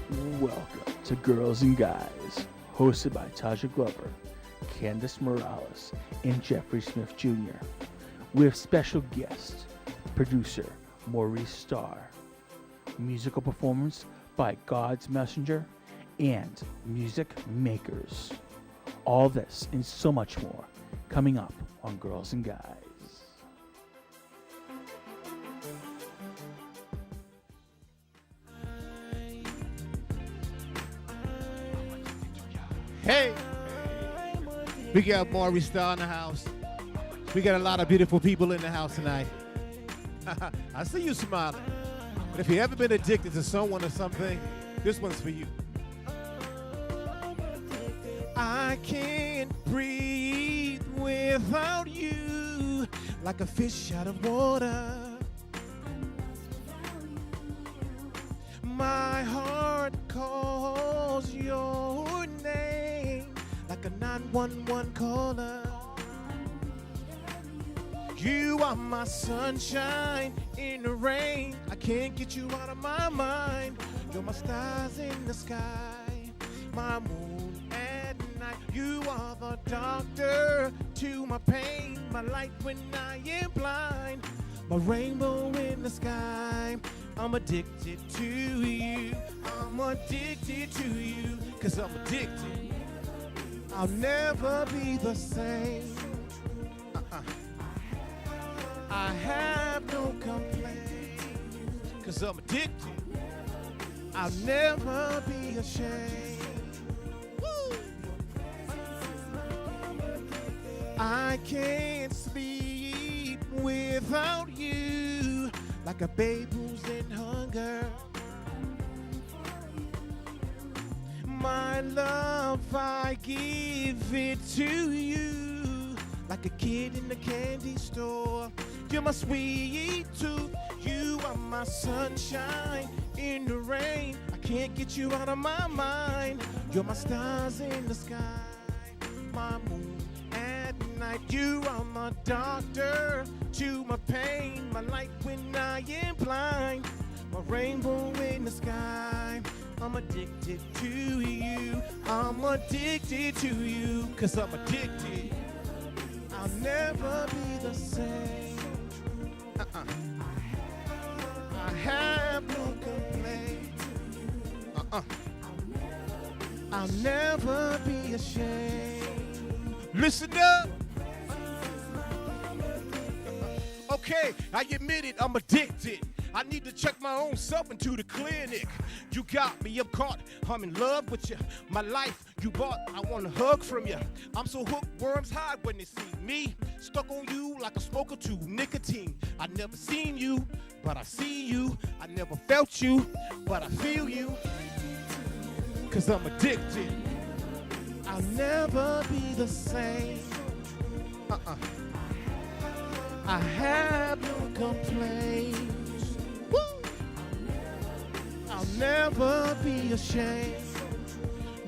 Welcome to Girls and Guys, hosted by Taja Glover, Candace Morales, and Jeffrey Smith Jr. With special guest, producer Maurice Starr, musical performance by God's Messenger, and music makers. All this and so much more coming up on Girls and Guys. Hey, we got Maurice Starr in the house. We got a lot of beautiful people in the house tonight. I see you smiling. But if you've ever been addicted to someone or something, this one's for you. I can't breathe without you, like a fish out of water. My heart calls your name like a 911 caller. You are my sunshine in the rain. I can't get you out of my mind. You're my stars in the sky, my moon at night. You are the doctor to my pain, my light when I am blind, my rainbow in the sky. I'm addicted to you. I'm addicted to you, 'cause I'm addicted. I'll never be the same. I have no complaint, 'cause I'm addicted. I'll never be ashamed. Woo! I can't sleep without you, like a babe who's in hunger. My love, I give it to you, like a kid in the candy store. You're my sweet tooth. You are my sunshine in the rain. I can't get you out of my mind. You're my stars in the sky, my moon at night. You are my doctor to my pain, my light when I am blind, my rainbow in the sky. I'm addicted to you. I'm addicted to you, 'cause I'm addicted. I'll never be the same. I have no complaint. I'll never be ashamed. Listen up. Okay, I admit it, I'm addicted. I need to check my own self into the clinic. You got me, I'm caught, I'm in love with you. My life, you bought, I want a hug from you. I'm so hooked, worms hide when they see me. Stuck on you like a smoker to nicotine. I never seen you, but I see you. I never felt you, but I feel you. 'Cause I'm addicted. I'll never be the same. I have no complaints. Woo! I'll never be ashamed.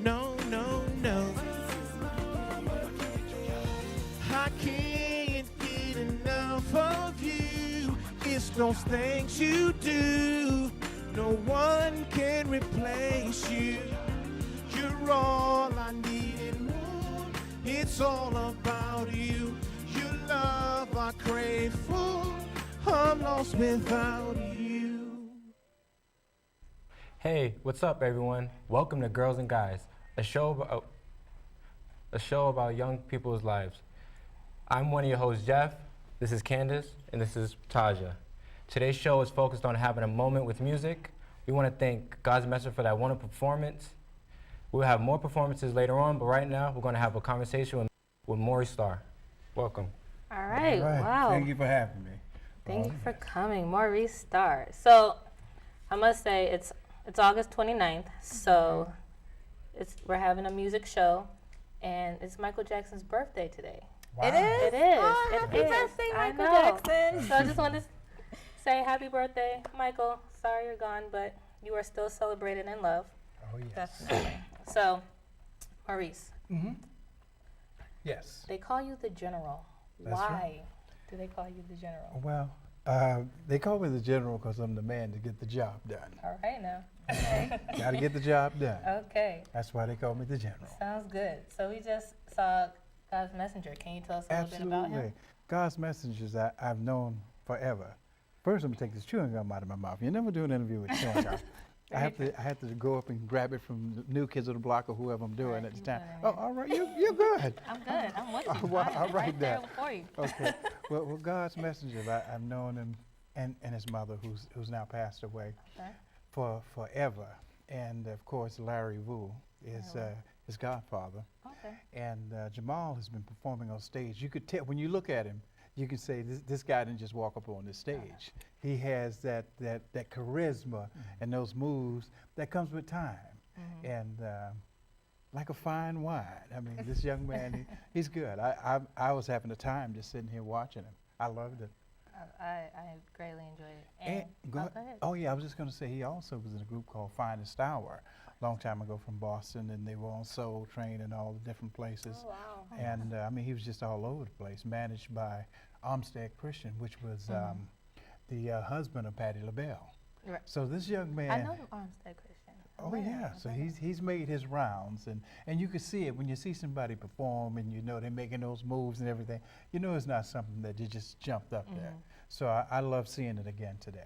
No, no, no. I can't get enough of you. It's those things you do. No one can replace you. You're all I need and more. It's all about you. Your love I crave for. I'm lost without you. Hey, what's up, everyone? Welcome to Girls and Guys, a show about young people's lives. I'm one of your hosts, Jeff. This is Candace, and this is Taja. Today's show is focused on having a moment with music. We want to thank God's Messenger for that wonderful performance. We'll have more performances later on, but right now we're going to have a conversation with Maurice Starr. Welcome. All right. Wow. Thank you for having me. Thank you for coming, Maurice Starr. So I must say it's August 29th, so we're having a music show, and it's Michael Jackson's birthday today. Wow. It is. It is. Oh, happy birthday, Michael Jackson. So I just wanted to say happy birthday, Michael. Sorry you're gone, but you are still celebrated in love. Oh, yes. Definitely. So, Maurice, Mm-hmm. Yes. they call you the General. That's Why right. do they call you the General? Well, They call me the general because I'm the man to get the job done. All right now. Okay. Got to get the job done. Okay. That's why they call me the general. Sounds good. So we just saw God's Messenger. Can you tell us a little bit about him? Absolutely. God's messengers I've known forever. First, let me take this chewing gum out of my mouth. You never do an interview with chewing gum. I have to go up and grab it from the new kids of the block or whoever I'm doing at the time. Oh, all right, you're good. I'm good. I'm with you. Well, I'm all right there then. for you. Okay. Well, God's messengers, I've known him and his mother, who's now passed away, Okay. for forever. And of course, Larry Wu is his godfather. Okay. And Jamal has been performing on stage. You could tell when you look at him, you can say this guy didn't just walk up on the stage. He has that charisma and those moves that comes with time. And like a fine wine. I mean, this young man, he's good. I was having a time just sitting here watching him. I loved it. I greatly enjoyed it. And Go go ahead. ahead. Oh yeah, I was just going to say he also was in a group called Finest Hour a long time ago from Boston, and they were on Soul Train and all the different places. Oh, wow. And I mean, he was just all over the place, managed by Armstead Christian, which was the husband of Patti LaBelle. Right. So this young man. I know Armstead Christian. Oh yeah, so he's made his rounds, and you can see it when you see somebody perform, and you know they're making those moves and everything. You know it's not something that you just jumped up there. So I love seeing it again today.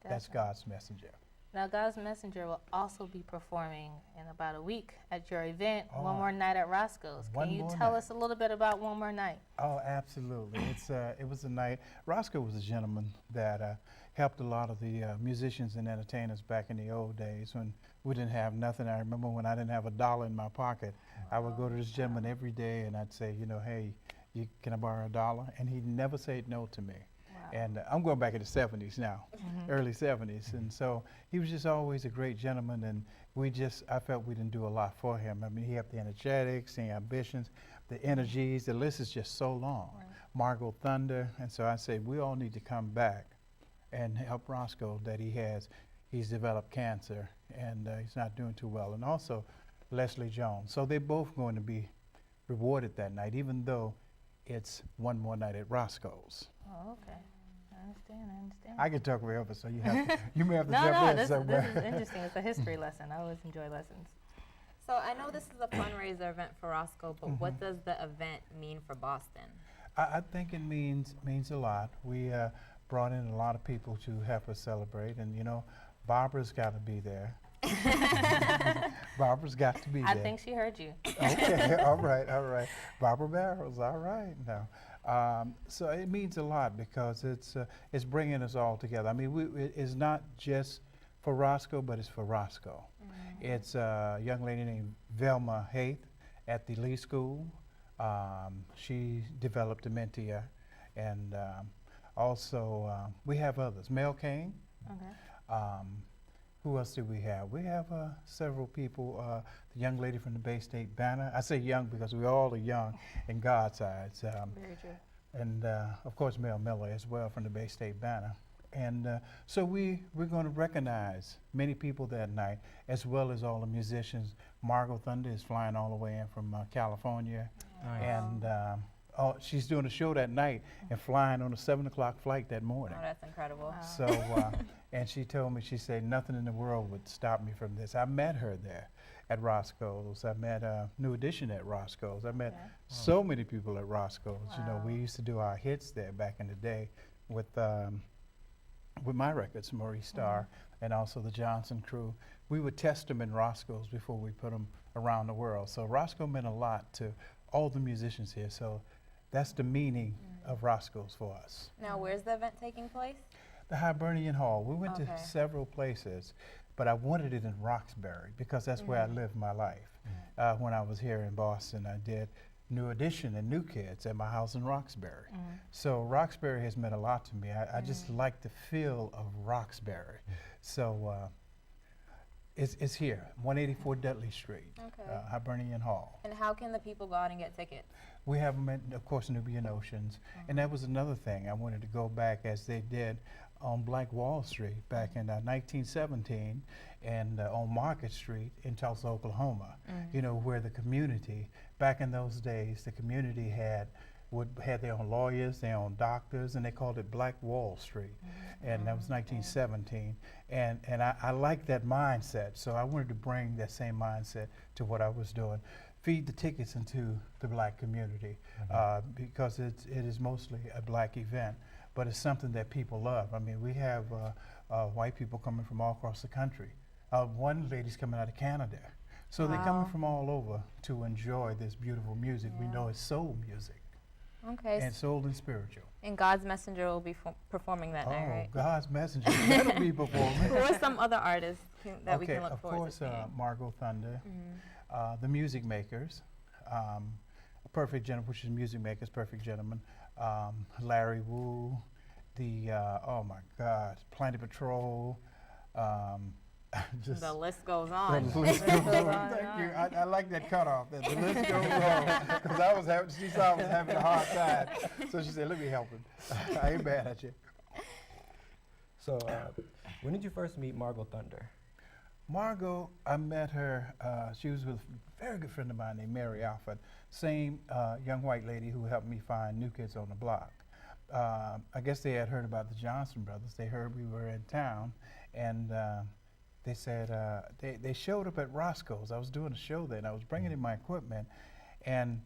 That's Definitely. God's messenger. Now, God's Messenger will also be performing in about a week at your event, Oh. One More Night at Roscoe's. One Can you More tell Night. us a little bit about One More Night? Oh, absolutely. It was a night. Roscoe was a gentleman that helped a lot of the musicians and entertainers back in the old days when we didn't have nothing. I remember when I didn't have $1 in my pocket, I would go to this gentleman every day and I'd say, you know, hey, can I borrow $1? And he'd never say no to me. Wow. And I'm going back in the 70s now, early 70s. And so he was just always a great gentleman, and I felt we didn't do a lot for him. I mean, he had the energetics, the ambitions, the energies. The list is just so long. Right. Margot Thunder. And so I said, we all need to come back and help Roscoe that he's developed cancer, and he's not doing too well. And also Leslie Jones. So they're both going to be rewarded that night, even though it's One More Night at Roscoe's. Oh, okay. I understand. I can talk forever, so you may have to No, jump in this somewhere. is interesting. It's a history lesson. I always enjoy lessons. So I know this is a fundraiser event for Roscoe, but what does the event mean for Boston? I think it means a lot. We brought in a lot of people to help us celebrate, and you know, Barbara's got to be there. Barbara's got to be there. I think she heard you. Okay, all right. Barbara Barrows, all right. Now, so it means a lot because it's bringing us all together. I mean, it's not just for Roscoe, but it's for Roscoe. It's a young lady named Velma Haith at the Lee School. She developed dementia, and also we have others. Mel Cain. Okay. Who else do we have? We have several people. The young lady from the Bay State Banner. I say young because we all are young in God's eyes. Very true. And of course Mel Miller as well from the Bay State Banner. And so we're going to recognize many people that night, as well as all the musicians. Margot Thunder is flying all the way in from California. Nice. And she's doing a show that night and flying on a 7 o'clock flight that morning. Oh, that's incredible. Wow. So, and she told me, she said, nothing in the world would stop me from this. I met her there at Roscoe's. I met New Edition at Roscoe's. I met so many people at Roscoe's. Wow. You know, we used to do our hits there back in the day with my records, Maurice Starr, and also the Johnson crew. We would test them in Roscoe's before we put them around the world. So Roscoe meant a lot to all the musicians here. So that's the meaning of Roscoe's for us. Now, where's the event taking place? The Hibernian Hall. We went to Okay. several places, but I wanted it in Roxbury because that's where I lived my life. When I was here in Boston, I did New Edition and New Kids at my house in Roxbury. So Roxbury has meant a lot to me. I just like the feel of Roxbury. So it's here, 184 Dudley Street, Okay. Hibernian Hall. And how can the people go out and get tickets? We have them at, of course, Nubian Oceans. And that was another thing. I wanted to go back as they did on Black Wall Street back in 1917 and on Market Street in Tulsa, Oklahoma, you know, where the community, back in those days, the community had would had their own lawyers, their own doctors, and they called it Black Wall Street. And that was 1917. And I liked that mindset, so I wanted to bring that same mindset to what I was doing. Feed the tickets into the black community because it is mostly a black event, but it's something that people love. I mean, we have white people coming from all across the country. One lady's coming out of Canada. So they're coming from all over to enjoy this beautiful music. We know it's soul music. Okay. And soul and spiritual. And God's Messenger will be performing that night, right? God's Messenger, that'll be performing. Who are some other artists that we can look forward to? Of course, Margot Thunder, the Music Makers, Perfect Gentleman, which is Music Makers, Perfect Gentleman, Larry Wu, the, oh my God, Planet Patrol, just The list goes on. the list goes on. Thank you. I like that cutoff. The list goes on. Because she saw I was having a hard time. So she said, let me help him. I ain't mad at you. So, when did you first meet Margot Thunder? Margot, I met her, she was with a very good friend of mine named Mary Alford, same young white lady who helped me find New Kids on the Block. I guess they had heard about the Johnson brothers. They heard we were in town, and they said, they showed up at Roscoe's. I was doing a show there, and I was bringing in my equipment, and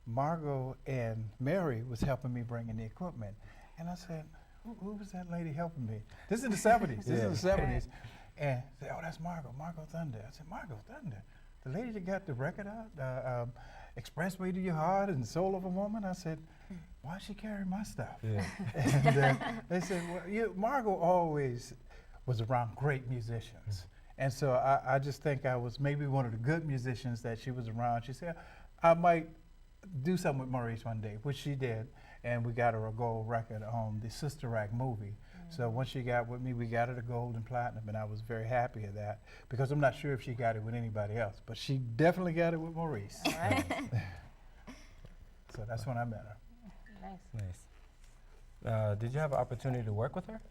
Margot and Mary was helping me bring in the equipment. And I said, who was that lady helping me? This is in the 70s. This is in the 70s. And I said, oh, that's Margot Thunder. I said, Margot Thunder? The lady that got the record out, Expressway to Your Heart and Soul of a Woman? I said, why is she carrying my stuff? Yeah. And they said, well, Margot always was around great musicians. And so I just think I was maybe one of the good musicians that she was around. She said, I might do something with Maurice one day, which she did. And we got her a gold record on the Sister Act movie. So once she got with me, we got her the gold and platinum, and I was very happy of that, because I'm not sure if she got it with anybody else, but she definitely got it with Maurice. All right. So that's when I met her. Nice. Did you have an opportunity to work with her?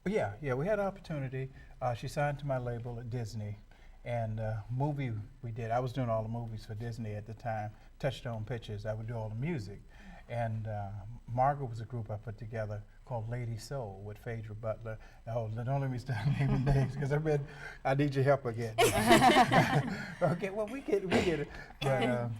Yeah, we had an opportunity. She signed to my label at Disney, and movie we did. I was doing all the movies for Disney at the time, Touchstone Pictures. I would do all the music. And Margot was a group I put together called Lady Soul with Phaedra Butler. Oh, don't let me start naming names, because I need your help again. Okay, well, we get it. But,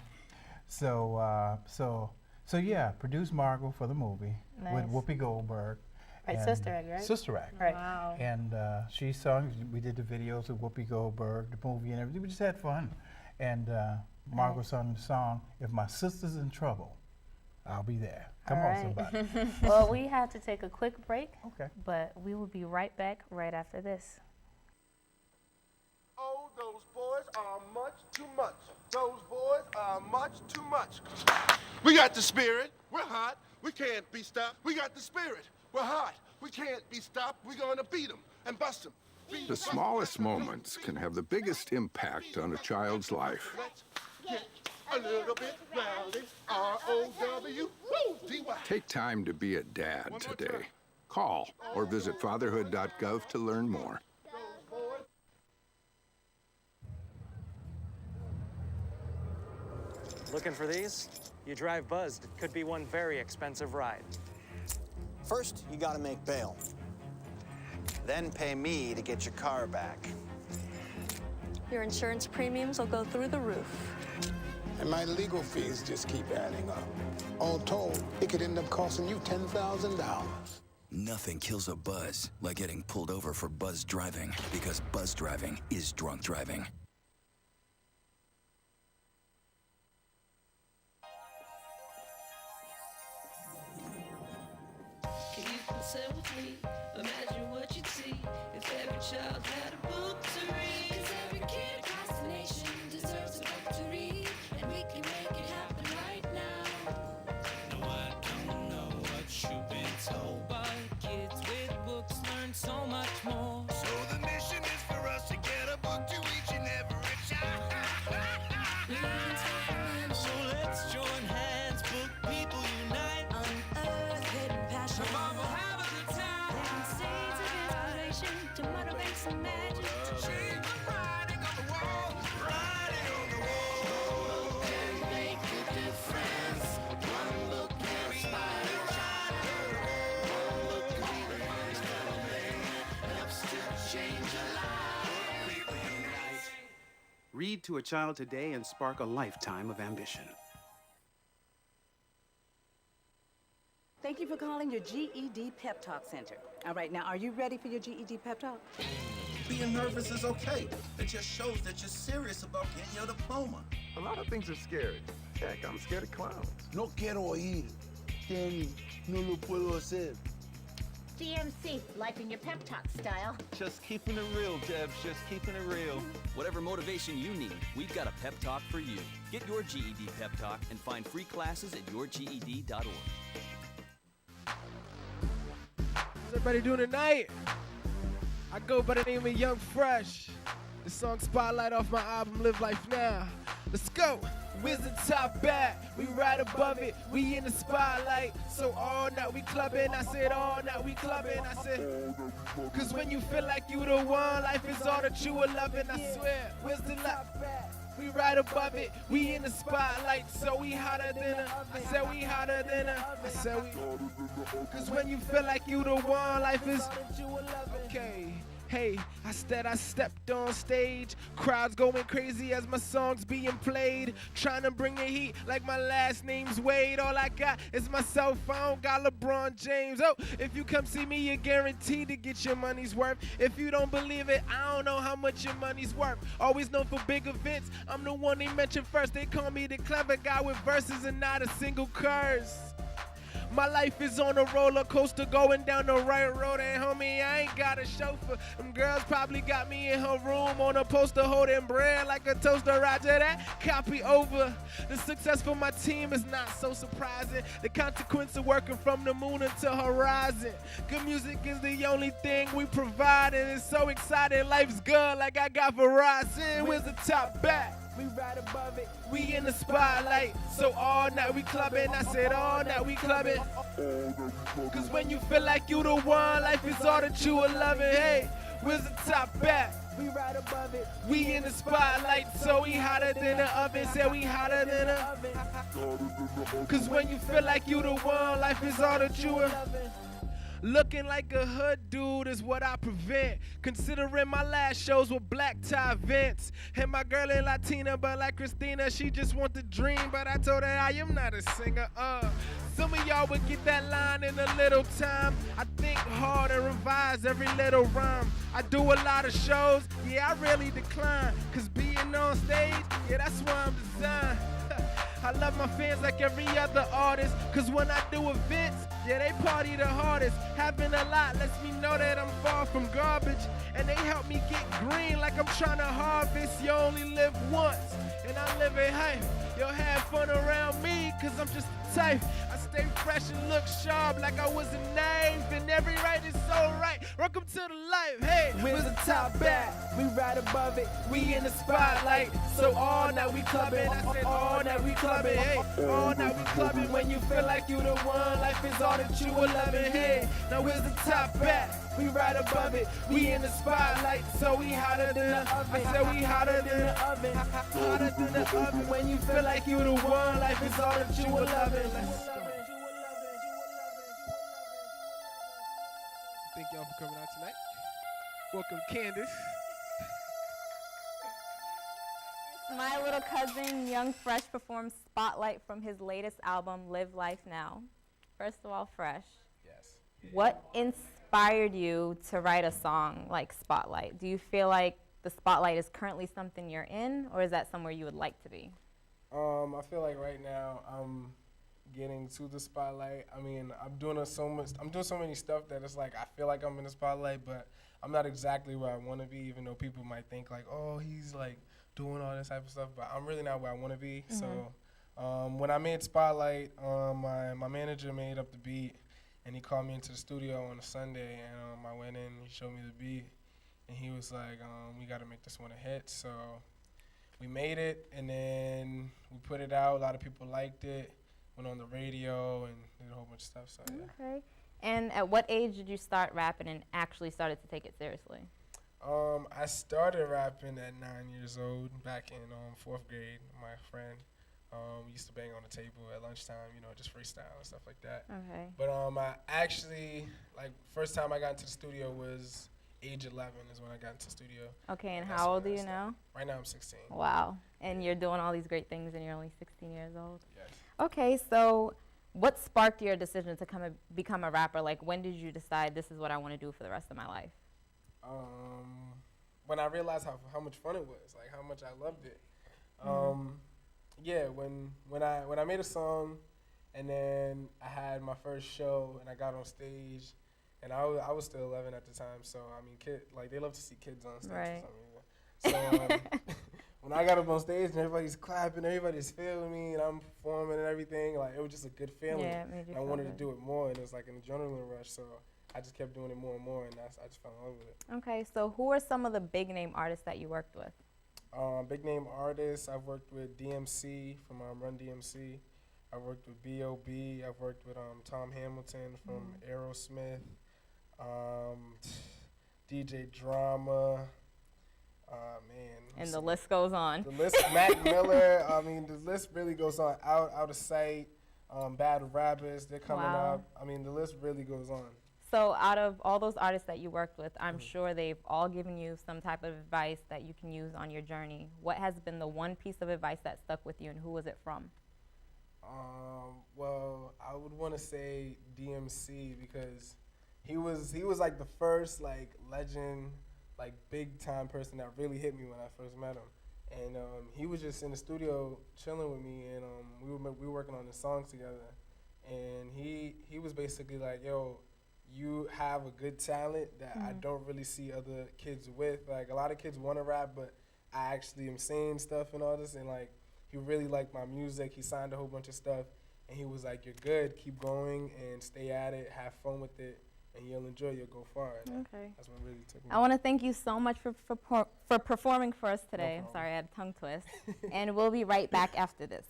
so yeah, produced Margot for the movie with Whoopi Goldberg. Right, Sister Act, right? Sister Act. Right. Wow. And she sung, we did the videos with Whoopi Goldberg, the movie and everything. We just had fun. And Margot sung the song, If My Sister's in Trouble, I'll be there. Come on, somebody. Well, we have to take a quick break. Okay. But we will be right back right after this. Oh, those boys are much too much. Those boys are much too much. We got the spirit. We're hot. We can't be stopped. We got the spirit. We're hot. We can't be stopped. We're going to beat them and bust them. The smallest moments can have the biggest impact on a child's life. Let's get a little bit rowdy. R-O-W-D-Y. Take time to be a dad today. Call or visit fatherhood.gov to learn more. Looking for these? You drive buzzed. It could be one very expensive ride. First, you gotta make bail. Then pay me to get your car back. Your insurance premiums will go through the roof. And my legal fees just keep adding up. All told, it could end up costing you $10,000. Nothing kills a buzz like getting pulled over for buzz driving, because buzz driving is drunk driving. Can you consent with me? Imagine what you'd see if every child had a book to read. 'Cause every kid across the nation deserves a book to read, and we can make it happen right now. No, I don't know what you've been told, but kids with books learn so much more. So the mission is for us to get a book to each and every child. So let's join hands, book people unite, unearth hidden passion. Come on, have a good time. Planting seeds of inspiration to motivate some magic. To change the writing on the wall, writing on the wall. Read to a child today and spark a lifetime of ambition. Thank you for calling your GED Pep Talk Center. All right, now, are you ready for your GED Pep Talk? Being nervous is okay. It just shows that you're serious about getting your diploma. A lot of things are scary. Heck, I'm scared of clowns. No quiero oír. Danny, no lo puedo hacer. DMC, life in your pep talk style. Just keeping it real, Debs. Just keeping it real. Whatever motivation you need, we've got a pep talk for you. Get your GED pep talk and find free classes at yourged.org. How's everybody doing tonight? I go by the name of Young Fresh. The song Spotlight off my album Live Life Now. Let's go. Where's the top back? We right above it. We in the spotlight. So all night we clubbing. I said all night we clubbing. I said, cause when you feel like you the one, life is all that you are loving. I swear. Where's the top back? We right above it. We in the spotlight. So we hotter than a. I said we hotter than a. I said we. Cause when you feel like you the one, life is. Okay. Hey, I stepped on stage. Crowds going crazy as my songs being played. Trying to bring the heat like my last name's Wade. All I got is my cell phone. Got LeBron James. Oh, if you come see me, you're guaranteed to get your money's worth. If you don't believe it, I don't know how much your money's worth. Always known for big events. I'm the one they mention first. They call me the clever guy with verses and not a single curse. My life is on a roller coaster going down the right road, and homie, I ain't got a chauffeur. Them girls probably got me in her room on a poster holding bread like a toaster. Roger that, copy over. The success for my team is not so surprising. The consequence of working from the moon until horizon. Good music is the only thing we provide, and it's so exciting. Life's good like I got Verizon. Where's the top back? We right above it. We in the spotlight. So all night we clubbing. I said all night we clubbing. Cause when you feel like you the one, life is all that you are loving. Hey, where's the top back? We right above it. We in the spotlight. So we hotter than the oven. Said we hotter than the oven. Cause when you feel like you the one, life is all that you are loving. Looking like a hood dude is what I prevent. Considering my last shows were black tie events. And my girl is Latina, but like Christina, she just want the dream. But I told her I am not a singer. Some of y'all would get that line in a little time. I think hard and revise every little rhyme. I do a lot of shows, yeah, I really decline. Cause being on stage, yeah, that's why I'm designed. I love my fans like every other artist. Cause when I do events, yeah, they party the hardest. Having a lot lets me know that I'm far from garbage. And they help me get green like I'm trying to harvest. You only live once, and I live it hype. You'll have fun around me, cause I'm just the type. I stay fresh and look sharp like I was a knife. And every right is so right. Welcome to the life. Hey, where's the top back? We right above it. We in the spotlight. So all night we clubbing. I said all night we clubbing. Hey, all night we clubbing. When you feel like you the one, life is all that you are loving. Hey, now where's the top back? We right above it. We in the spotlight. So we hotter than the oven. I said we hotter than the oven. Hotter than the oven. When you feel like you the one, life is all that you are loving. Thank y'all for coming out tonight. Welcome, Candace. My little cousin, Young Fresh, performs Spotlight from his latest album, Live Life Now. First of all, Fresh. Yes. What inspired you to write a song like Spotlight? Do you feel like the spotlight is currently something you're in, or is that somewhere you would like to be? I feel like right now I'm getting to the spotlight. I mean, I'm doing so many stuff that it's like I feel like I'm in the spotlight, but I'm not exactly where I want to be, even though people might think like, oh, he's like doing all this type of stuff, but I'm really not where I want to be. Mm-hmm. So when I made Spotlight, my manager made up the beat, and he called me into the studio on a Sunday, and I went in, he showed me the beat, and he was like, we got to make this one a hit. So we made it, and then we put it out. A lot of people liked it, went on the radio, and did a whole bunch of stuff. So yeah. Okay. And at what age did you start rapping and actually started to take it seriously? I started rapping at 9 years old, back in 4th grade. My friend, we used to bang on the table at lunchtime, you know, just freestyle and stuff like that. Okay. But I actually, like, first time I got into the studio was age 11 is when I got into studio. Okay, and how old are you now? Right now I'm 16. Wow, and you're doing all these great things and you're only 16 years old? Yes. Okay, so what sparked your decision to become a rapper? Like, when did you decide this is what I want to do for the rest of my life? When I realized how much fun it was, like how much I loved it. Yeah, when I made a song, and then I had my first show, and I got on stage, and I was still 11 at the time, so I mean, they love to see kids on stage Right. for some reason. So when I got up on stage and everybody's clapping, everybody's feeling me, and I'm performing and everything, like it was just a good feeling. Yeah, it made you and I feel wanted good. to do it more, and it was like an adrenaline rush, so I just kept doing it more and more, and I just fell in love with it. Okay, so who are some of the big name artists that you worked with? Big name artists, I've worked with DMC from Run DMC. I've worked with B.O.B. I've worked with Tom Hamilton from Aerosmith. DJ Drama. Man. And the list goes on. The list, Mac Miller. I mean, the list really goes on. Out of Sight. Bad Rappers, they're coming up. I mean, the list really goes on. So out of all those artists that you worked with, I'm sure they've all given you some type of advice that you can use on your journey. What has been the one piece of advice that stuck with you, and who was it from? Well, I would want to say DMC because he was like the first like legend, like big time person that really hit me when I first met him. And he was just in the studio chilling with me, and we were working on the songs together. And he was basically like, yo, you have a good talent that I don't really see other kids with. Like, a lot of kids want to rap, but I actually am saying stuff and all this. And, like, he really liked my music. He signed a whole bunch of stuff. And he was like, you're good. Keep going and stay at it. Have fun with it. And you'll enjoy it. You'll go far. And Okay. that's what really took me. I want to thank you so much for performing for us today. I'm sorry, I had a tongue twist. And we'll be right back after this.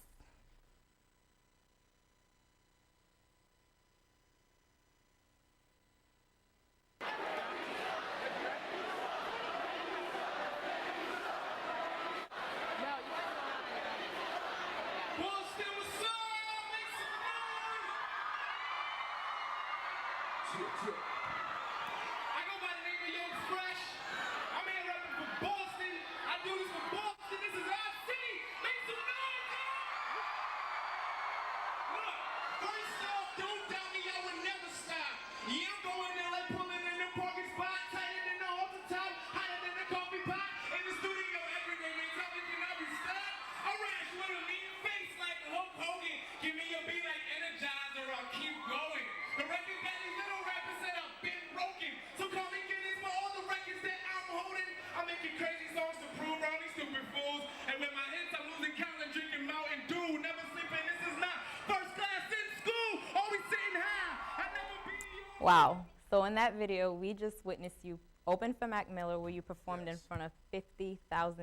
I go by the name of Young Fresh. I'm here repping for Boston. I do this for Boston. This is our city. Make some noise, y'all. Look, first off, don't doubt me. I would never stop. Yeah, I'm going there like pulling in the parking spot, tighter than the off the top, hotter than the coffee pot. In the studio every day, man, tell me can I be stopped? I rash with a mean face like Hulk Hogan. Give me a beat like Energizer. I'll keep going. The record got these little rappers that I've been broken. So call me Guinness for all the records that I'm holding. I'm making crazy songs to prove all these stupid fools. And with my hits, I'm losing count and drinking Mountain Dew. Never sleeping, this is not first class in school. Always sitting high. I never be yours. Wow. So in that video, we just witnessed you open for Mac Miller, where you performed in front of 50,000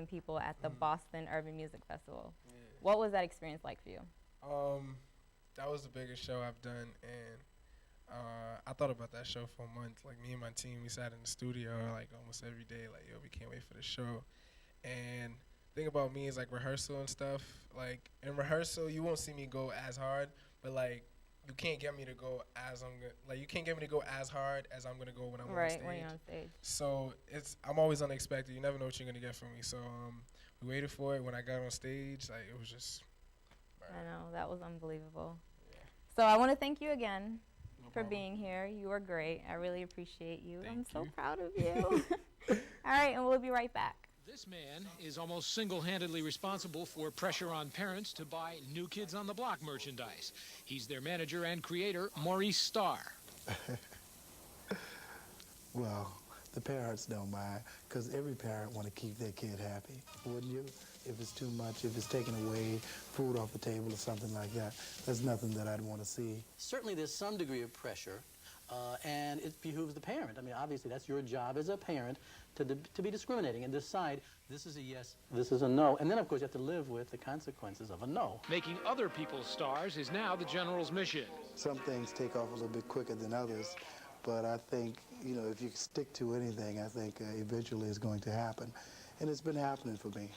people at the Boston Urban Music Festival. Yeah. What was that experience like for you? That was the biggest show I've done, and I thought about that show for a month. Like, me and my team, we sat in the studio like almost every day, like, yo, we can't wait for the show. And the thing about me is like rehearsal and stuff. Like, in rehearsal, you won't see me go as hard, but like, you can't get me to go as you can't get me to go as hard as I'm gonna go when I'm on stage. Right, when you're on stage. So I'm always unexpected. You never know what you're gonna get from me. So we waited for it. When I got on stage, like, it was just. I know, that was unbelievable. Yeah. So I want to thank you again for being here. You were great. I really appreciate you. I'm so proud of you. All right, and we'll be right back. This man is almost single-handedly responsible for pressure on parents to buy New Kids on the Block merchandise. He's their manager and creator, Maurice Starr. Well, the parents don't mind, because every parent want to keep their kid happy, wouldn't you? If it's too much, if it's taking away food off the table or something like that, there's nothing that I'd want to see. Certainly there's some degree of pressure, and it behooves the parent. I mean, obviously that's your job as a parent to be discriminating and decide this is a yes, this is a no, and then of course you have to live with the consequences of a no. Making other people stars is now the General's mission. Some things take off a little bit quicker than others, but I think, you know, if you stick to anything, I think eventually it's going to happen. And it's been happening for me.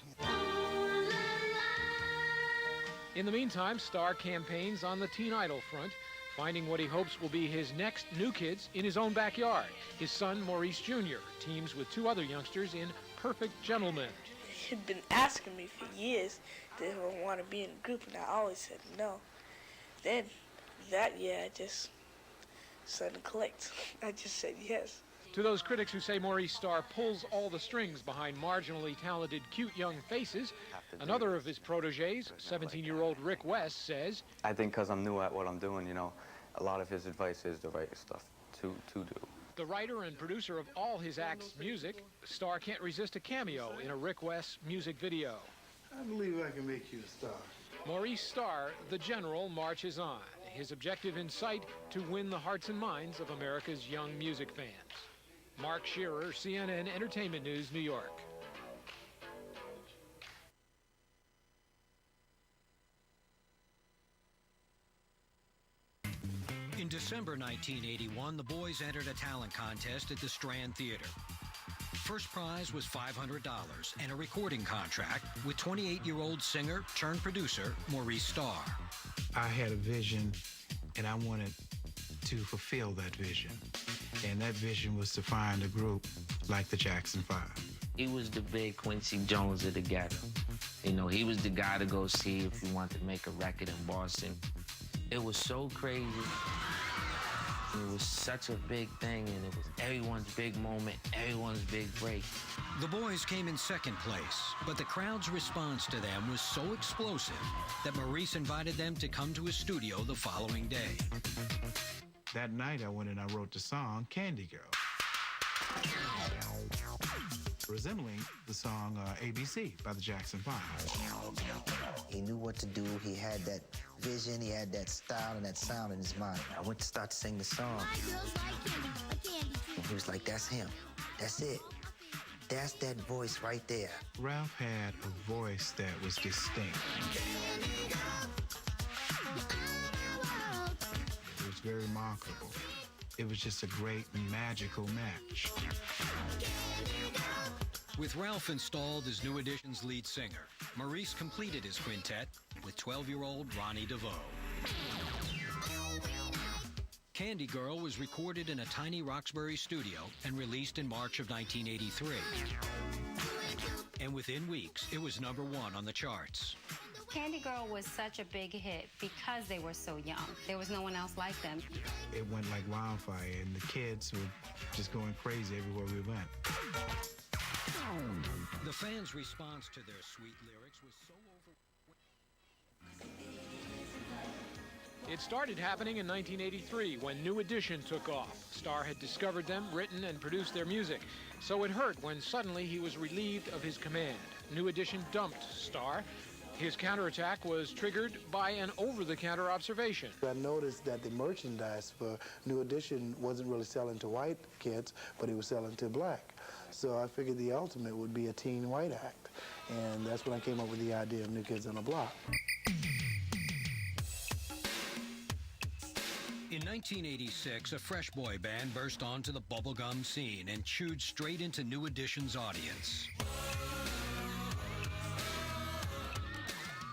In the meantime, Starr campaigns on the teen idol front, finding what he hopes will be his next New Kids in his own backyard. His son, Maurice Jr., teams with 2 other youngsters in Perfect Gentlemen. He'd been asking me for years if I want to be in a group, and I always said no. Then, that year, I just suddenly clicked. I just said yes. To those critics who say Maurice Starr pulls all the strings behind marginally talented, cute young faces, another of his protégés, 17-year-old Rick West, says, I think because I'm new at what I'm doing, you know, a lot of his advice is the right stuff to do. The writer and producer of all his acts' music, Starr can't resist a cameo in a Rick West music video. I believe I can make you a star. Maurice Starr, the general, marches on, his objective in sight to win the hearts and minds of America's young music fans. Mark Shearer, CNN Entertainment News, New York. In December 1981, the boys entered a talent contest at the Strand Theater. First prize was $500 and a recording contract with 28-year-old singer turned producer Maurice Starr. I had a vision, and I wanted to fulfill that vision. And that vision was to find a group like the Jackson 5. He was the big Quincy Jones of the ghetto. You know, he was the guy to go see if you wanted to make a record in Boston. It was so crazy. It was such a big thing, and it was everyone's big moment, everyone's big break. The boys came in second place, but the crowd's response to them was so explosive that Maurice invited them to come to his studio the following day. That night, I went and I wrote the song Candy Girl, resembling the song ABC by the Jackson 5. He knew what to do. He had that vision. He had that style and that sound in his mind. I went to start to sing the song. And he was like, that's him. That's it. That's that voice right there. Ralph had a voice that was distinct. It was very remarkable. It was just a great, magical match. With Ralph installed as New Edition's lead singer, Maurice completed his quintet with 12-year-old Ronnie DeVoe. Candy Girl was recorded in a tiny Roxbury studio and released in March of 1983. And within weeks, it was #1 on the charts. Candy Girl was such a big hit because they were so young. There was no one else like them. It went like wildfire, and the kids were just going crazy everywhere we went. The fans' response to their sweet lyrics was so It started happening in 1983 when New Edition took off. Starr had discovered them, written and produced their music. So it hurt when suddenly he was relieved of his command. New Edition dumped Starr. His counterattack was triggered by an over-the-counter observation. I noticed that the merchandise for New Edition wasn't really selling to white kids, but it was selling to black. So I figured the ultimate would be a teen white act. And that's when I came up with the idea of New Kids on the Block. In 1986, a fresh boy band burst onto the bubblegum scene and chewed straight into New Edition's audience.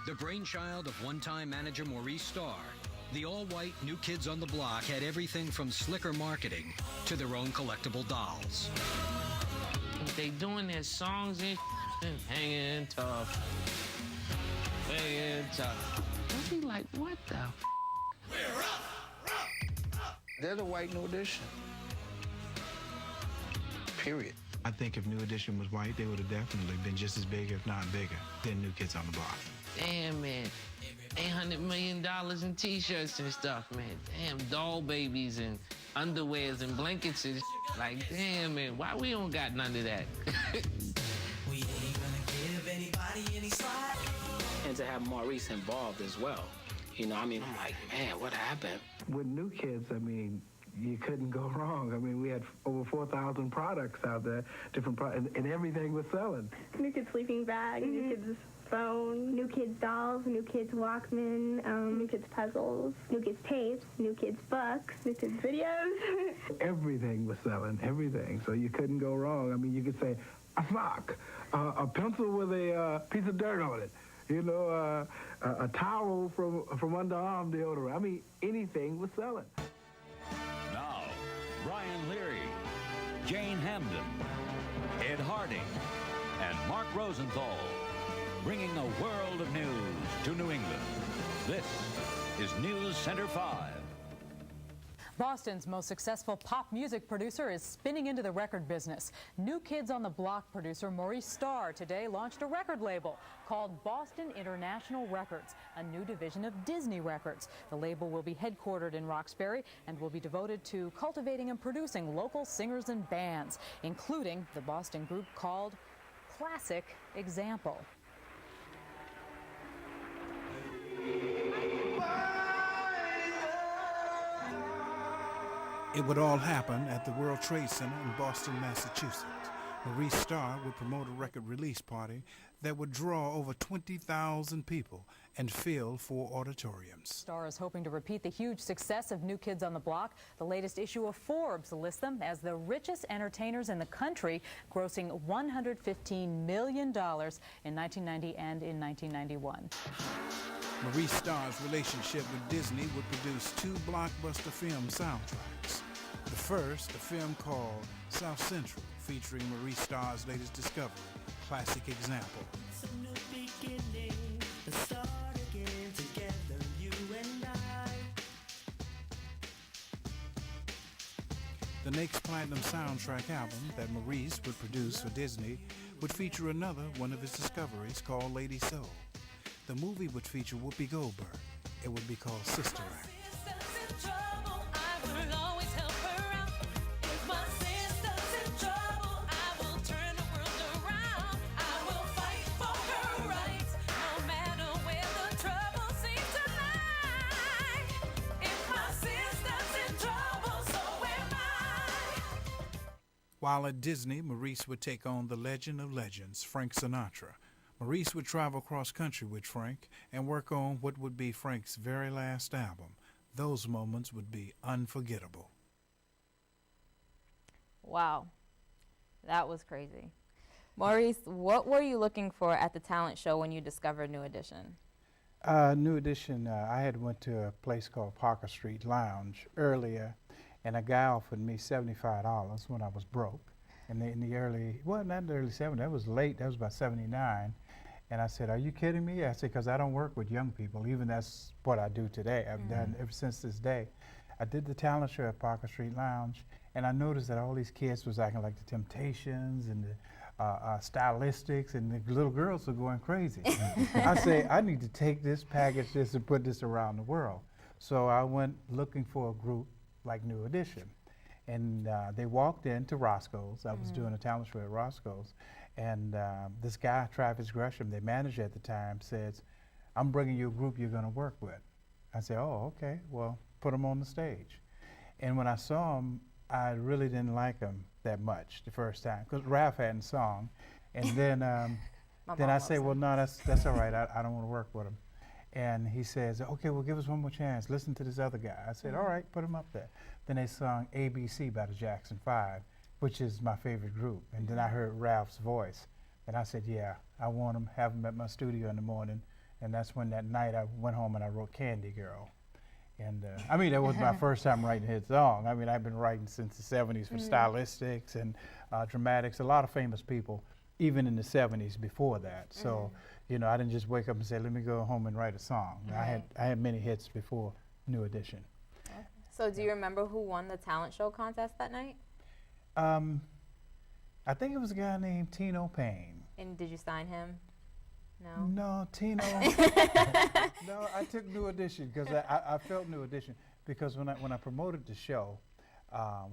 The brainchild of one-time manager Maurice Starr, the all-white New Kids on the Block had everything from slicker marketing to their own collectible dolls. They doing their songs and hanging tough, hanging tough. I'll be like, what the f? They're the white New Edition. Period. I think if New Edition was white, they would have definitely been just as big, if not bigger, than New Kids on the Block. Damn, man. $800 million in T-shirts and stuff, man. Damn, doll babies and underwears and blankets and like, damn, man, why we don't got none of that? We ain't gonna give anybody any slack. And to have Maurice involved as well. You know, I mean, I'm like, man, what happened? With New Kids, I mean, you couldn't go wrong. I mean, we had over 4,000 products out there, different products, and everything was selling. New Kids sleeping bag, New Kids phone, New Kids dolls, New Kids Walkman, New Kids puzzles, New Kids tapes, New Kids books, New Kids videos. Everything was selling, everything. So you couldn't go wrong. I mean, you could say a sock, a pencil with a piece of dirt on it. a towel from underarm deodorant. I mean, anything was selling. Now, Brian Leary, Jane Hamden, Ed Harding, and Mark Rosenthal, bringing a world of news to New England. This is News Center 5. Boston's most successful pop music producer is spinning into the record business. New Kids on the Block producer Maurice Starr today launched a record label called Boston International Records, a new division of Disney Records. The label will be headquartered in Roxbury and will be devoted to cultivating and producing local singers and bands, including the Boston group called Classic Example. It would all happen at the World Trade Center in Boston, Massachusetts. Maurice Starr would promote a record release party that would draw over 20,000 people and fill 4 auditoriums. Starr is hoping to repeat the huge success of New Kids on the Block. The latest issue of Forbes lists them as the richest entertainers in the country, grossing $115 million in 1990 and in 1991. Maurice Starr's relationship with Disney would produce 2 blockbuster film soundtracks. The first, a film called South Central, featuring Maurice Starr's latest discovery, Classic Example. The next platinum soundtrack album that Maurice would produce for Disney would feature another one of his discoveries called Lady Soul. The movie would feature Whoopi Goldberg. It would be called Sister Act. While at Disney, Maurice would take on the legend of legends, Frank Sinatra. Maurice would travel cross-country with Frank and work on what would be Frank's very last album. Those moments would be unforgettable. Wow, that was crazy. Maurice, what were you looking for at the talent show when you discovered New Edition? New Edition, I had went to a place called Parker Street Lounge earlier, and a guy offered me $75 when I was broke. In the early, well, not the early 70s, that was late, that was about 79. And I said, are you kidding me? I said, because I don't work with young people, even that's what I do today. I've done ever since this day. I did the talent show at Parker Street Lounge, and I noticed that all these kids was acting like the Temptations and the Stylistics, and the little girls were going crazy. I say, I need to take this, package this, and put this around the world. So I went looking for a group like New Edition. And they walked into Roscoe's. I was doing a talent show at Roscoe's. And this guy, Travis Gresham, their manager at the time, says, I'm bringing you a group you're going to work with. I said, oh, okay, well, put them on the stage. And when I saw them, I really didn't like them that much the first time, because Ralph hadn't sung. And then I say, well, no, that's all right. I don't want to work with him. And he says, okay, well, give us one more chance. Listen to this other guy. I said, all right, put him up there. Then they sung ABC by the Jackson 5, which is my favorite group. And then I heard Ralph's voice. And I said, yeah, I want him, have him at my studio in the morning. And that's when that night I went home and I wrote Candy Girl. And I mean, that was my first time writing a hit song. I mean, I've been writing since the 70s for Stylistics and Dramatics, a lot of famous people, even in the 70s before that. So, you know, I didn't just wake up and say, let me go home and write a song. I had many hits before New Edition. Okay. So do you remember who won the talent show contest that night? I think it was a guy named Tino Payne. And did you sign him? No? No, Tino. No, I took New Edition because I felt New Edition because when I promoted the show, I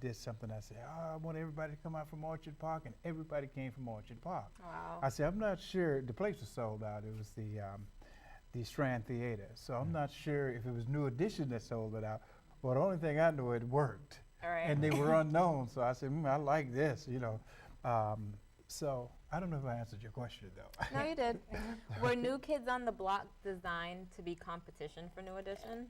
did something. I said, oh, I want everybody to come out from Orchard Park, and everybody came from Orchard Park. Wow. I said, I'm not sure. The place was sold out. It was the Strand Theater. So I'm not sure if it was New Edition that sold it out. But the only thing I know, it worked. All right. And they were unknown. So I said, I like this, you know. So I don't know if I answered your question, though. No, you did. Were New Kids on the Block designed to be competition for New Edition?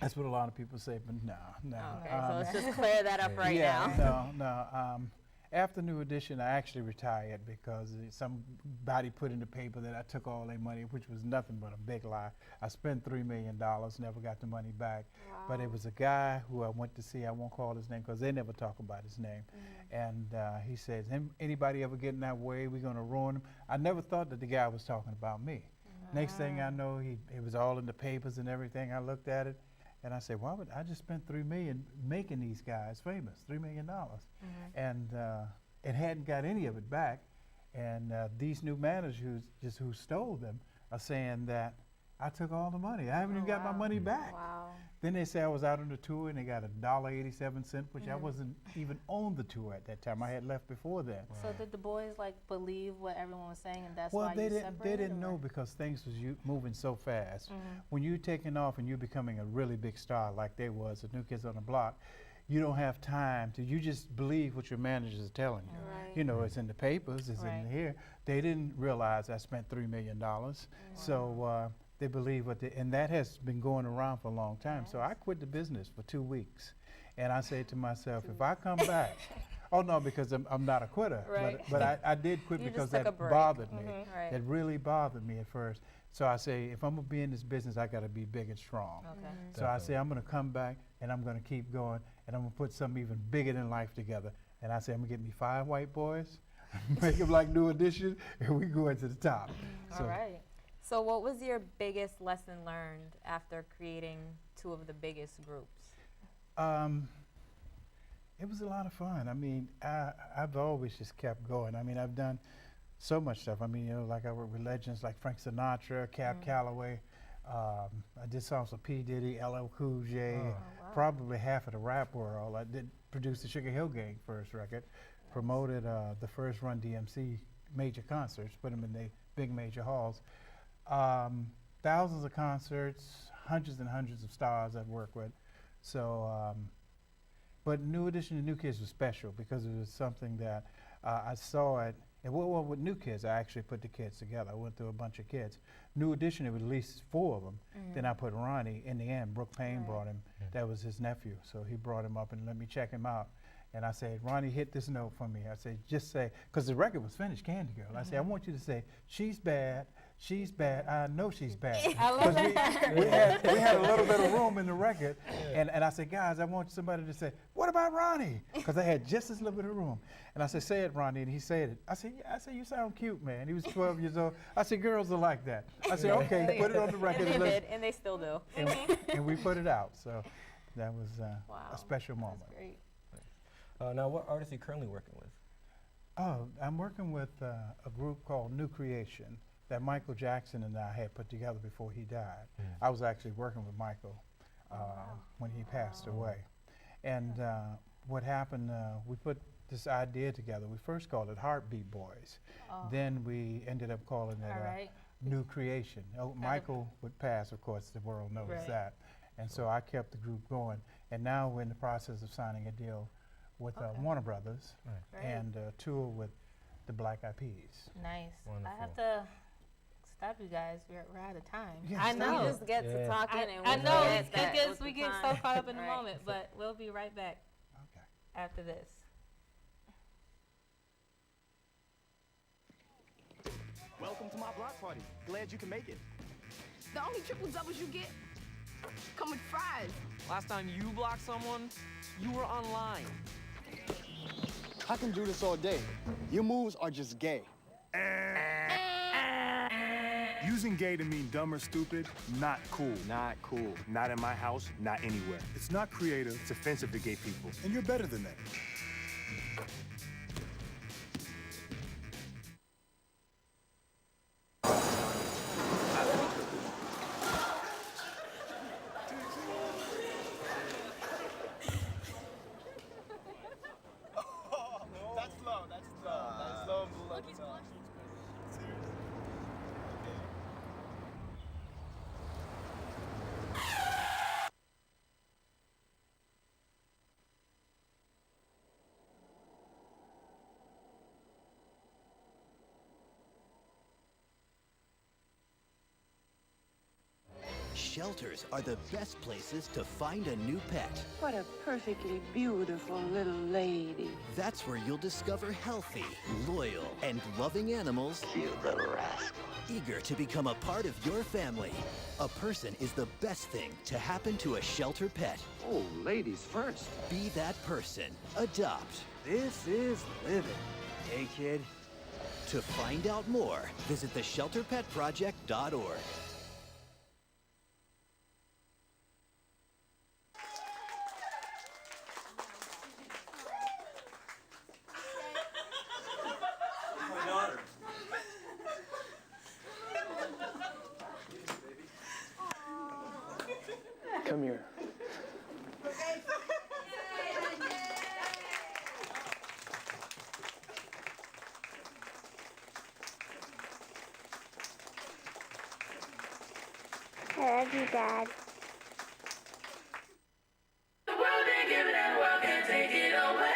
That's what a lot of people say, but no. Okay, so let's just clear that up right now. No. After New Edition, I actually retired because somebody put in the paper that I took all their money, which was nothing but a big lie. I spent $3 million, never got the money back. Wow. But it was a guy who I went to see, I won't call his name because they never talk about his name. And he says, anybody ever get in that way, we're going to ruin him. I never thought that the guy was talking about me. Next thing I know, it was all in the papers and everything. I looked at it. And I said, why would I just spent $3 million making these guys famous, $3 million, and hadn't got any of it back. And these new managers who stole them are saying that I took all the money. I haven't even got my money back. Wow. Then they say I was out on the tour and they got $1.87, which I wasn't even on the tour at that time. I had left before then. So did the boys like believe what everyone was saying, and that's Well, why they you didn't. separated? They didn't know because things was moving so fast. When you're taking off and you're becoming a really big star like they was, the New Kids on the Block, you don't have time to. You just believe what your managers are telling you. Right. You know, it's in the papers, it's in here. They didn't realize I spent $3 million, so they believe what they, and that has been going around for a long time. So I quit the business for 2 weeks, and I said to myself, if I come back. Oh no, because I'm not a quitter, but I did quit because that bothered me. It really bothered me at first. So I say, if I'm gonna be in this business, I gotta be big and strong. So I say, I'm gonna come back and I'm gonna keep going and I'm gonna put something even bigger than life together. And I say, I'm gonna get me 5 white boys, make them like New Edition, and we go into the top. All right. So what was your biggest lesson learned after creating 2 of the biggest groups? It was a lot of fun. I mean, I've always just kept going. I mean, I've done so much stuff. I mean, you know, like I worked with legends like Frank Sinatra, Cap Calloway. I did songs with P. Diddy, LL Cool J, probably half of the rap world. I did produce the Sugar Hill Gang first record, promoted the first Run DMC major concerts, put them in the big major halls. Thousands of concerts, hundreds and hundreds of stars I've worked with. So, but New Edition and New Kids was special because it was something that I saw it. And well, with New Kids, I actually put the kids together. I went through a bunch of kids. New Edition, it was at least 4 of them. Then I put Ronnie in the end. Brooke Payne brought him. That was his nephew. So he brought him up and let me check him out. And I said, Ronnie, hit this note for me. I said, just say, because the record was finished, Candy Girl. I said, I want you to say, she's bad, I know she's bad. I love that. we had a little bit of room in the record. And I said, guys, I want somebody to say, what about Ronnie? Because I had just this little bit of room. And I said, say it, Ronnie. And he said it. I said, yeah. I said, you sound cute, man. He was 12 years old. I said, girls are like that. I said, okay, put it on the record. And they did, and they still do. And we put it out. So that was a special moment. That's great. Now, what artists are you currently working with? Oh, I'm working with a group called New Creation that Michael Jackson and I had put together before he died. I was actually working with Michael when he passed away. And what happened, we put this idea together. We first called it Heartbeat Boys. Then we ended up calling it New Creation. Michael would pass, of course, the world knows that. And so I kept the group going. And now we're in the process of signing a deal with Warner Brothers and tour with the Black Eyed Peas. Nice. Wonderful. I have to stop you guys. We're out of time. Yes, I know. We just get to talking and I know. we We get so caught up in the moment, but we'll be right back after this. Welcome to my block party. Glad you can make it. The only triple doubles you get come with fries. Last time you blocked someone, you were online. I can do this all day. Your moves are just gay. Using gay to mean dumb or stupid, not cool. Not cool. Not in my house, not anywhere. It's not creative, it's offensive to gay people. And you're better than that. shelters are the best places to find a new pet. What a perfectly beautiful little lady. That's where you'll discover healthy, loyal, and loving animals. You little rascal. Eager to become a part of your family. A person is the best thing to happen to a shelter pet. Oh, ladies first. Be that person. Adopt. This is living. Hey, kid. To find out more, visit theshelterpetproject.org. My daughter. Come here. I love you, Dad. The world ain't giving and the world can't take it away.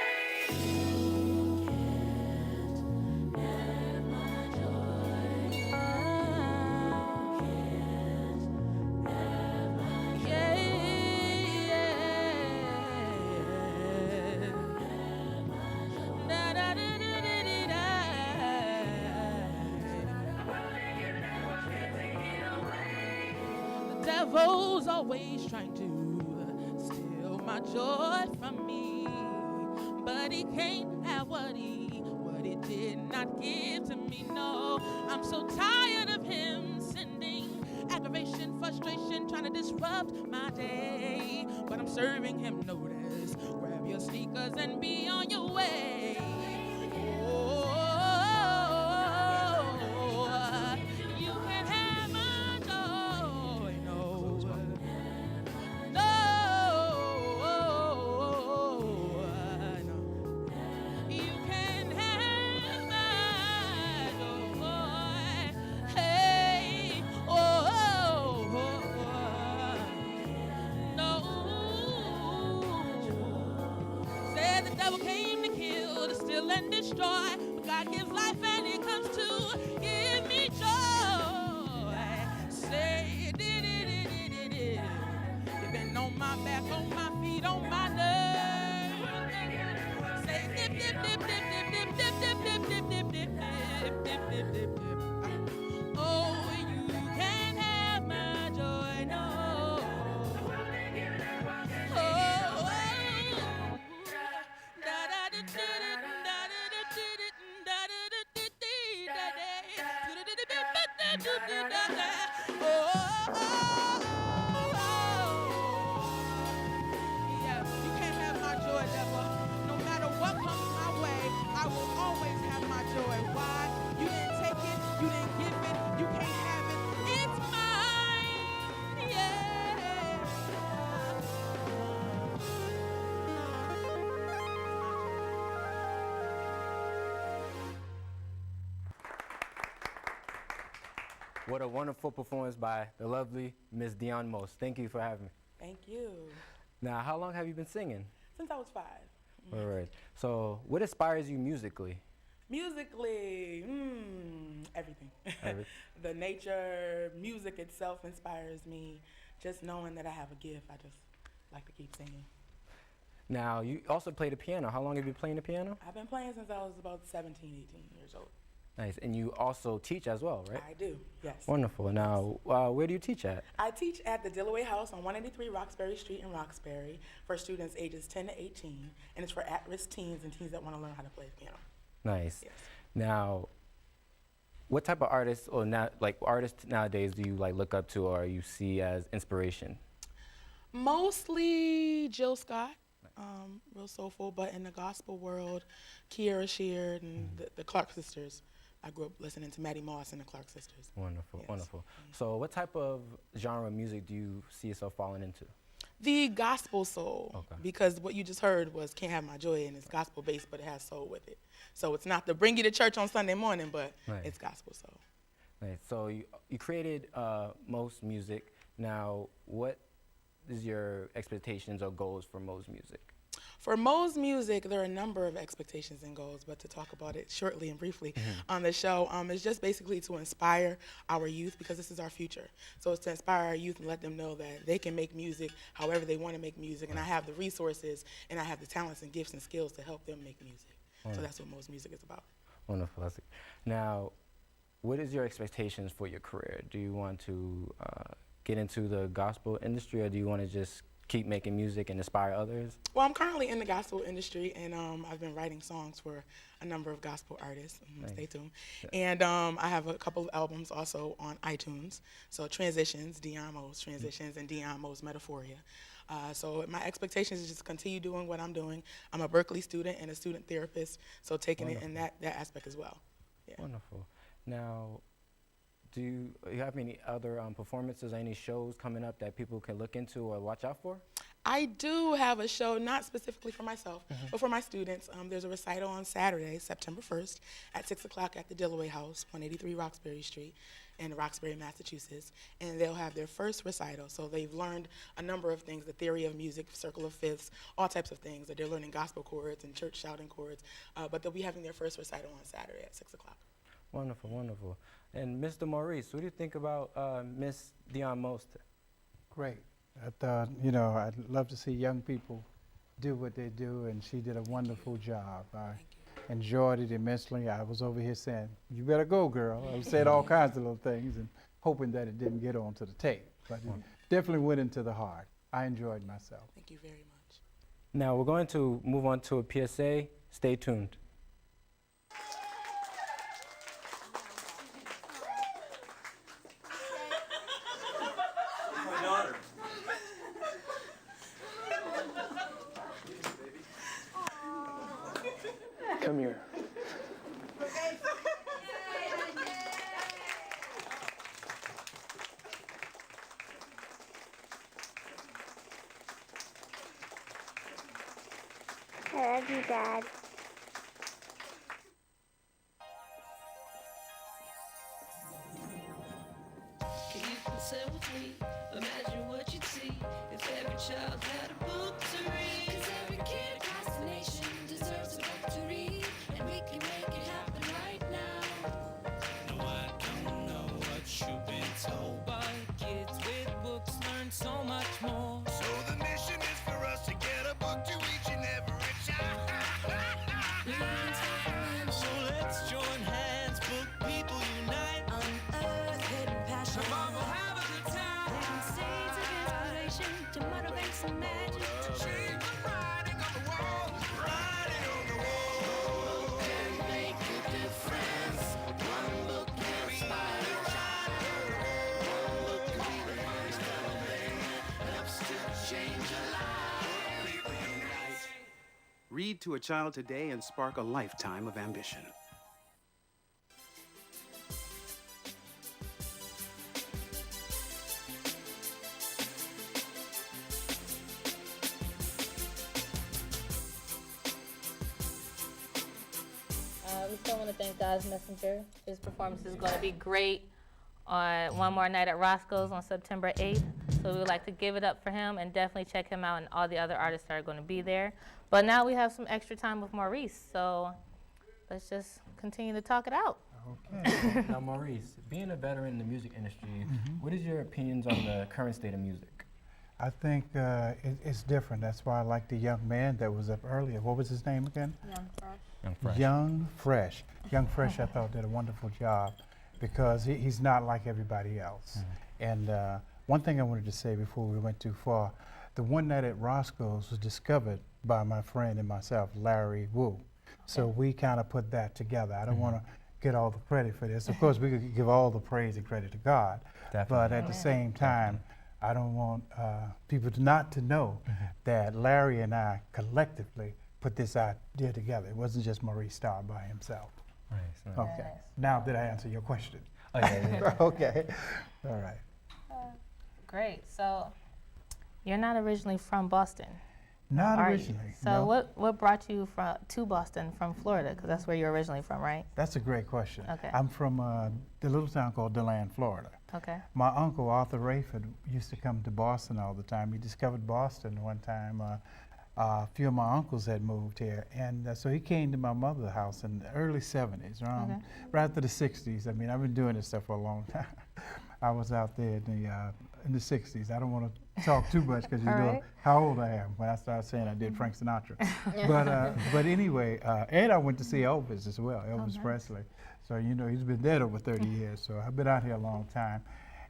Devil's always trying to steal my joy from me, but he can't have what he did not give to me. No, I'm so tired of him sending aggravation, frustration, trying to disrupt my day. But I'm serving him notice. Grab your sneakers and be on your way. Oh, you can have my joy. No, you can have my joy. Hey, said the devil came to kill, to steal and destroy, but God gives life and he comes to give me joy. Say did. You've been on my back, on my feet, on my nerves. Say dip dip dip dip dip dip dip dip dip dip dip dip dip dip. Oh, you can have my joy, no. Yeah, you can't have my joy, devil. No matter what comes my way, I will always have my joy. Why? You didn't take it, you didn't give it, you can't have it. It's mine, yeah. What a wonderful performance by the lovely Miss Dion Most. Thank you for having me. Thank you. Now, how long have you been singing? Since I was 5. All right. So, what inspires you musically? Musically, everything. The nature, music itself inspires me. Just knowing that I have a gift, I just like to keep singing. Now, you also play the piano. How long have you been playing the piano? I've been playing since I was about 17, 18 years old. Nice. And you also teach as well, right? I do, yes. Wonderful. Now, where do you teach at? I teach at the Dillaway House on 183 Roxbury Street in Roxbury for students ages 10 to 18, and it's for at-risk teens and teens that want to learn how to play the piano. Nice. Yes. Now, what type of artists or artists nowadays do you look up to or you see as inspiration? Mostly Jill Scott, real soulful, but in the gospel world, Kiara Sheard and the Clark sisters. I grew up listening to Maddie Moss and the Clark sisters. Wonderful, Yes. wonderful. So what type of genre of music do you see yourself falling into? The gospel soul, because what you just heard was Can't Have My Joy, and it's gospel based, but it has soul with it. So it's not to bring you to church on Sunday morning, but it's gospel soul. Nice. So you created Most Music. Now, what is your expectations or goals for Most Music? For Mo's music, there are a number of expectations and goals, but to talk about it shortly and briefly on the show, is just basically to inspire our youth, because this is our future. So it's to inspire our youth and let them know that they can make music however they want to make music, and I have the resources and I have the talents and gifts and skills to help them make music. So that's what Mo's music is about. Wonderful. Now, what is your expectations for your career? Do you want to get into the gospel industry, or do you want to just keep making music and inspire others? Well, I'm currently in the gospel industry, and I've been writing songs for a number of gospel artists. Nice. Stay tuned. And I have a couple of albums also on iTunes. So Transitions, Dion Mo's Transitions, and Dion Mo's Metaphoria. So my expectations is just continue doing what I'm doing. I'm a Berkeley student and a student therapist, so taking it in that aspect as well. Yeah. Wonderful. Now, do you have any other performances or any shows coming up that people can look into or watch out for? I do have a show, not specifically for myself, but for my students. There's a recital on Saturday, September 1st, at 6 o'clock at the Dillaway House, 183 Roxbury Street in Roxbury, Massachusetts. And they'll have their first recital. So they've learned a number of things, the theory of music, circle of fifths, all types of things. That they're learning gospel chords and church shouting chords. But they'll be having their first recital on Saturday at 6 o'clock. Wonderful, wonderful. And Mr. Maurice, what do you think about Miss Dion Most? Great. I thought, you know, I'd love to see young people do what they do, and she did a wonderful job. I enjoyed it immensely. I was over here saying, "You better go, girl." I said all kinds of little things and hoping that it didn't get onto the tape, but it definitely went into the heart. I enjoyed myself. Thank you very much. Now we're going to move on to a PSA. Stay tuned. Come here. I love you, Dad. You can say with me, imagine what you'd see if every child had a book to read. 'Cause every kid across the nation deserves a book to read, and we can make it happen right now. No, I don't know what you've been told, but kids with books learn so much more. So the mission is for us to get a book to each and every child. So let's join hands, book people unite, Unearth hidden passion. come on, we'll have a good time. Plant seeds of inspiration to motivate some magic. To change the writing on the wall, writing on the wall. One book can make a difference. One book can inspire a child. One book can be the first thing that helps to change a life. People unite. Read to a child today and spark a lifetime of ambition. We still want to thank God's Messenger. His performance is going to be great on One More Night at Roscoe's on September 8th. So we would like to give it up for him and definitely check him out and all the other artists that are going to be there. But now we have some extra time with Maurice, so let's just continue to talk it out. Okay. Now, Maurice, being a veteran in the music industry, what is your opinions on the current state of music? I think it's different. That's why I like the young man that was up earlier. What was his name again? Young Fresh. Young Fresh. Young Fresh. Young Fresh, I thought, did a wonderful job because he's not like everybody else. And one thing I wanted to say before we went too far, the One Night at Roscoe's was discovered by my friend and myself, Larry Wu. So we kind of put that together. I don't want to get all the credit for this. Of course, we could give all the praise and credit to God. But at the same time, I don't want people not to know that Larry and I collectively put this idea together. It wasn't just Maurice Starr by himself. Nice. Okay. Now, did I answer your question? Oh, yeah. Okay. All right. Great. So you're not originally from Boston. Not are originally. You? So no. what brought you to Boston from Florida? Because that's where you're originally from, right? That's a great question. Okay. I'm from the little town called DeLand, Florida. Okay. My uncle, Arthur Rayford, used to come to Boston all the time. He discovered Boston one time A few of my uncles had moved here, and so he came to my mother's house in the early 70s, around right after the 60s. I mean, I've been doing this stuff for a long time. I was out there in the 60s. I don't want to talk too much because you know how old I am when I start saying I did Frank Sinatra. But anyway, and I went to see Elvis as well, Elvis Presley. So you know he's been dead over 30 years. So I've been out here a long time.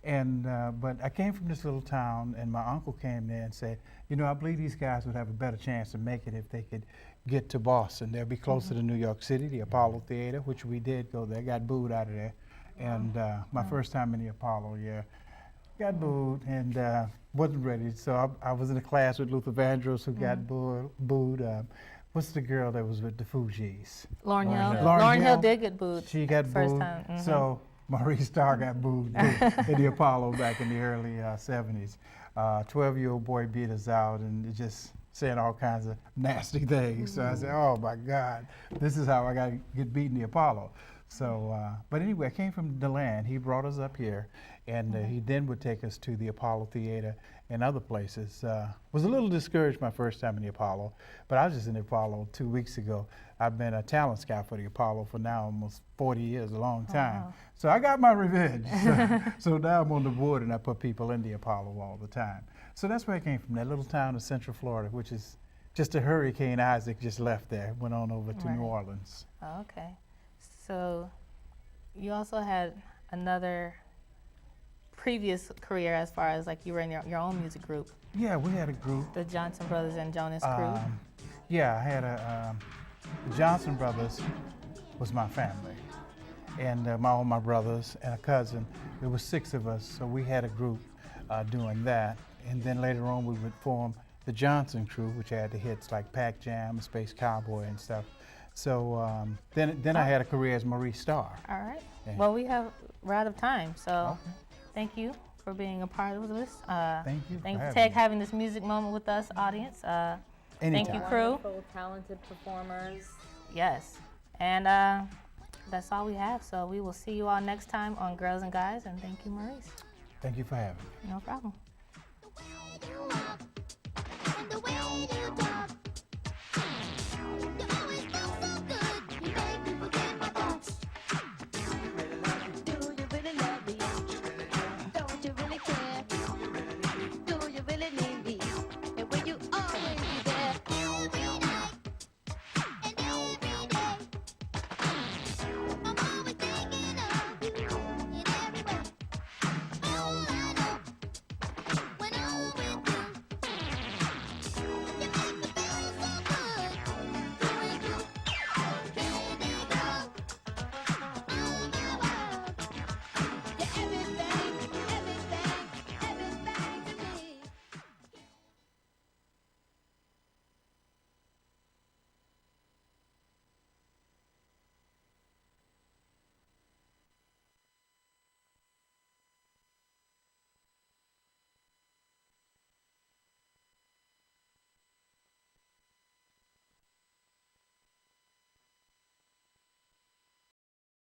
And but I came from this little town, and my uncle came there and said, you know, I believe these guys would have a better chance to make it if they could get to Boston. They'll be closer to New York City, the Apollo Theater, which we did go there. Got booed out of there. And my first time in the Apollo, got booed and wasn't ready. So I was in a class with Luther Vandross, who got booed. What's the girl that was with the Fugees? Lauryn Hill. Lauryn Hill did get booed. She got first booed. time. So Maurice Starr got booed in the Apollo back in the early 70s. 12-year-old boy beat us out and just saying all kinds of nasty things. So I said, oh my God, this is how I got to get beat in the Apollo. So, but anyway, I came from DeLand. He brought us up here, and he then would take us to the Apollo Theater and other places. Was a little discouraged my first time in the Apollo, but I was just in the Apollo 2 weeks ago. I've been a talent scout for the Apollo for now almost 40 years, a long time. So I got my revenge. So now I'm on the board, and I put people in the Apollo all the time. So that's where I came from, that little town in Central Florida, which is just a Hurricane Isaac just left there, went on over to New Orleans. Oh, okay. So you also had another previous career as far as like you were in your own music group. Yeah, we had a group. The Johnson Brothers and Jonas Crew. Yeah, I had the Johnson Brothers was my family. And all my brothers and a cousin. There was 6 of us, so we had a group doing that. And then later on we would form the Johnson Crew, which had the hits like Pac Jam, Space Cowboy and stuff. So then I had a career as Maurice Starr. All right. Yeah. Well, we're out of time, so thank you for being a part of this. Thank you. Thank you for having this music moment with us, audience. Thank you, crew. Wonderful, talented performers. Yes. And that's all we have. So we will see you all next time on Girls and Guys. And thank you, Maurice. Thank you for having me. No problem.